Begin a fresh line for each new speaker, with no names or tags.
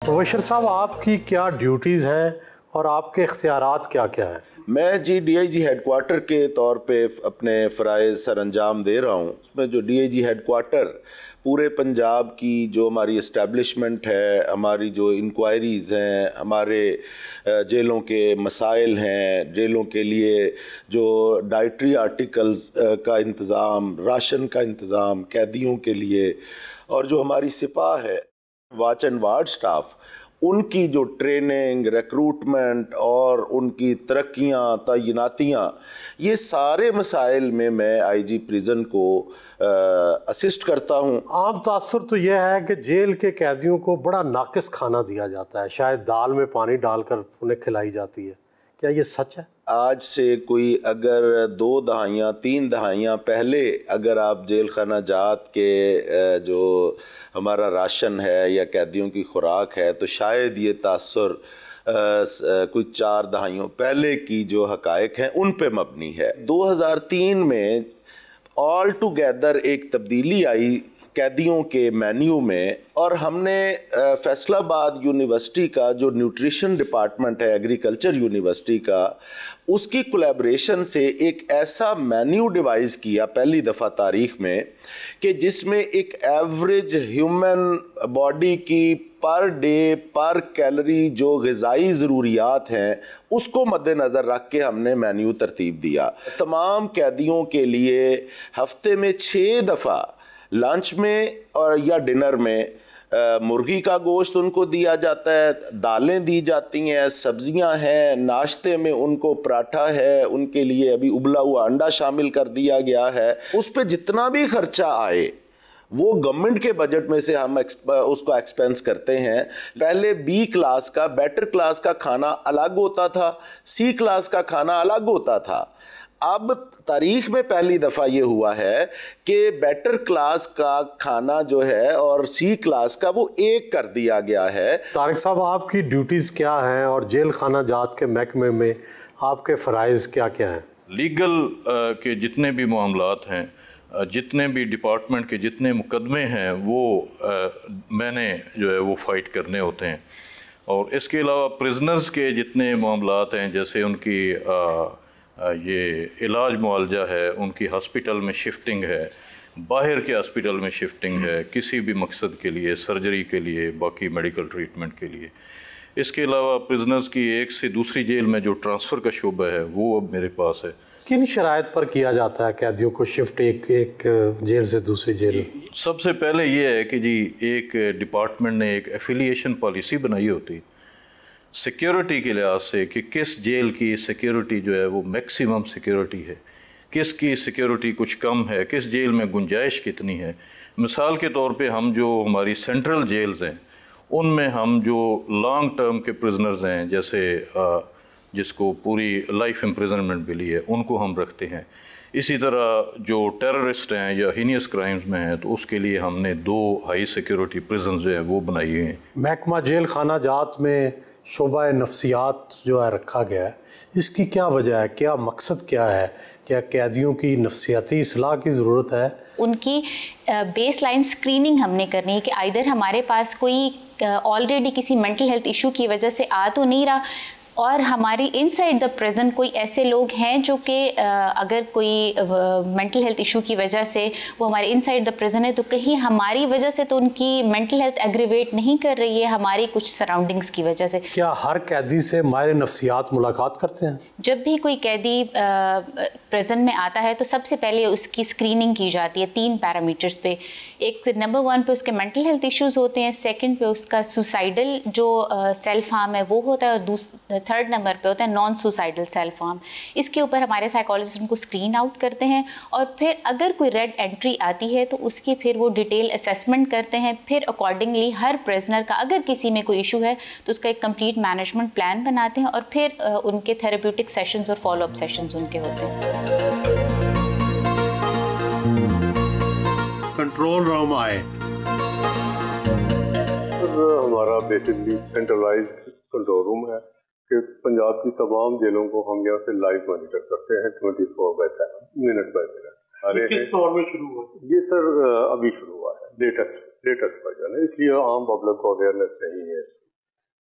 مبشر صاحب، آپ کی کیا ڈیوٹیز ہیں اور آپ کے اختیارات کیا کیا ہیں؟
میں D I G headquarter کے طور پہ اپنے فرائض سر انجام دے رہا ہوں۔ اس میں جو D I G headquarter پورے پنجاب کی جو ہماری اسٹیبلشمنٹ ہے، ہماری جو انکوائریز ہیں، ہمارے جیلوں کے مسائل ہیں، جیلوں کے لیے جو ڈائٹری آرٹیکلز کا انتظام، راشن کا انتظام قیدیوں کے لیے، اور جو ہماری سپاہ ہے، واچ اینڈ وارڈ سٹاف، ان کی جو ٹریننگ، ریکروٹمنٹ اور ان کی ترقیاں، تعیناتیاں، یہ سارے مسائل میں آئی جی پریزن کو اسسٹ کرتا ہوں۔
عام تاثر تو یہ ہے کہ جیل کے قیدیوں کو بڑا ناقص کھانا دیا جاتا ہے، شاید دال میں پانی ڈال کر انہیں کھلائی جاتی ہے، کیا یہ سچ ہے؟
آج سے کوئی اگر 2 دہائیاں 3 دہائیاں پہلے اگر آپ جیل خانہ جات کے جو ہمارا راشن ہے یا قیدیوں کی خوراک ہے، تو شاید یہ تاثر کوئی 4 دہائیوں پہلے کی جو حقائق ہیں ان پہ مبنی ہے۔ 2003 میں آل ٹوگیدر ایک تبدیلی آئی قیدیوں کے مینیو میں، اور ہم نے فیصل آباد یونیورسٹی کا جو نیوٹریشن ڈپارٹمنٹ ہے، ایگریکلچر یونیورسٹی کا، اس کی کولیبریشن سے ایک ایسا مینیو ڈیوائز کیا پہلی دفعہ تاریخ میں کہ جس میں ایک ایوریج ہیومن باڈی کی پر ڈے پر کیلری جو غذائی ضروریات ہیں اس کو مد نظر رکھ کے ہم نے مینیو ترتیب دیا۔ تمام قیدیوں کے لیے ہفتے میں 6 دفعہ لنچ میں اور یا ڈنر میں مرغی کا گوشت ان کو دیا جاتا ہے، دالیں دی جاتی ہیں، سبزیاں ہیں، ناشتے میں ان کو پراٹھا ہے، ان کے لیے ابھی ابلا ہوا انڈا شامل کر دیا گیا ہے۔ اس پہ جتنا بھی خرچہ آئے وہ گورنمنٹ کے بجٹ میں سے ہم اس کو ایکسپینس کرتے ہیں۔ پہلے بی کلاس کا، بیٹر کلاس کا کھانا الگ ہوتا تھا، سی کلاس کا کھانا الگ ہوتا تھا۔ اب تاریخ میں پہلی دفعہ یہ ہوا ہے کہ بیٹر کلاس کا کھانا جو ہے اور سی کلاس کا وہ ایک کر دیا گیا ہے۔
طارق صاحب، آپ کی ڈیوٹیز کیا ہیں اور جیل خانہ جات کے محکمے میں آپ کے فرائض کیا کیا ہیں؟
لیگل کے جتنے بھی معاملات ہیں، جتنے بھی ڈپارٹمنٹ کے جتنے مقدمے ہیں، وہ میں نے جو ہے وہ فائٹ کرنے ہوتے ہیں، اور اس کے علاوہ پرزنرز کے جتنے معاملات ہیں، جیسے ان کی یہ علاج معالجہ ہے، ان کی ہاسپٹل میں شفٹنگ ہے، باہر کے ہاسپٹل میں شفٹنگ ہے کسی بھی مقصد کے لیے، سرجری کے لیے، باقی میڈیکل ٹریٹمنٹ کے لیے۔ اس کے علاوہ پرزنرز کی ایک سے دوسری جیل میں جو ٹرانسفر کا شعبہ ہے وہ اب میرے پاس ہے۔
کن شرائط پر کیا جاتا ہے قیدیوں کو شفٹ ایک جیل سے دوسری جیل؟
سب سے پہلے یہ ہے کہ جی ایک ڈپارٹمنٹ نے ایک ایفیلیشن پالیسی بنائی ہوتی سیکیورٹی کے لحاظ سے کہ کس جیل کی سیکیورٹی جو ہے وہ میکسیمم سیکیورٹی ہے، کس کی سیکیورٹی کچھ کم ہے، کس جیل میں گنجائش کتنی ہے۔ مثال کے طور پہ ہم جو ہماری سینٹرل جیلز ہیں ان میں ہم جو لانگ ٹرم کے پرزنرز ہیں، جیسے جس کو پوری لائف امپریزنمنٹ ملی ہے، ان کو ہم رکھتے ہیں۔ اسی طرح جو ٹیررسٹ ہیں یا ہینیس کرائمز میں ہیں تو اس کے لیے ہم نے 2 ہائی سیکیورٹی پرزنز جو ہیں وہ بنائی ہیں۔
محکمہ جیل خانہ جات میں شعبہ نفسیات جو ہے رکھا گیا ہے، اس کی کیا وجہ ہے؟ کیا مقصد کیا ہے؟ کیا قیدیوں کی نفسیاتی اصلاح کی ضرورت ہے؟
ان کی بیس لائن سکریننگ ہم نے کرنی ہے کہ آئدر ہمارے پاس کوئی آلریڈی کسی مینٹل ہیلتھ ایشو کی وجہ سے آ تو نہیں رہا، اور ہماری ان سائڈ دا پریزن کوئی ایسے لوگ ہیں جو کہ اگر کوئی مینٹل ہیلتھ ایشو کی وجہ سے وہ ہمارے ان سائڈ دا پریزن ہے تو کہیں ہماری وجہ سے تو ان کی مینٹل ہیلتھ ایگریویٹ نہیں کر رہی ہے، ہماری کچھ سراؤنڈنگز کی وجہ سے۔
کیا ہر قیدی سے ماہر نفسیات ملاقات کرتے ہیں؟
جب بھی کوئی قیدی پریزن میں آتا ہے تو سب سے پہلے اس کی سکریننگ کی جاتی ہے 3 پیرامیٹرز پہ۔ ایک نمبر 1 پہ اس کے مینٹل ہیلتھ ایشوز ہوتے ہیں، سیکنڈ پہ اس کا سوسائڈل جو سیلف ہارم ہے وہ ہوتا ہے، اور 3rd نمبر پہ ہوتا ہے نان سوسائڈل سیلف ہارم۔ اس کے اوپر ہمارے سائیکالوجسٹ ان کو اسکرین آؤٹ کرتے ہیں، اور پھر اگر کوئی ریڈ انٹری آتی ہے تو اس کی پھر وہ ڈیٹیل اسیسمنٹ کرتے ہیں، پھر اکارڈنگلی ہر پریزنر کا اگر کسی میں کوئی ایشو ہے تو اس کا ایک کمپلیٹ مینجمنٹ پلان بناتے ہیں، اور پھر ان کے تھراپیوٹک سیشنز اور فالو اپ سیشنز ان کے ہوتے ہیں۔
کنٹرول روم آئے
ہمارا بیسکلی سینٹرلائزڈ کنٹرول روم ہے کہ پنجاب کی تمام جیلوں کو ہم یہاں سے لائیو مانیٹر کرتے ہیں 24/7 منٹ بائی منٹ۔
کس دور میں شروع ہوا؟
یہ سر ابھی شروع ہوا ہے، لیٹسٹ ورژن ہے، اس لیے عام پبلک کو اویئرنیس نہیں ہے اس کی۔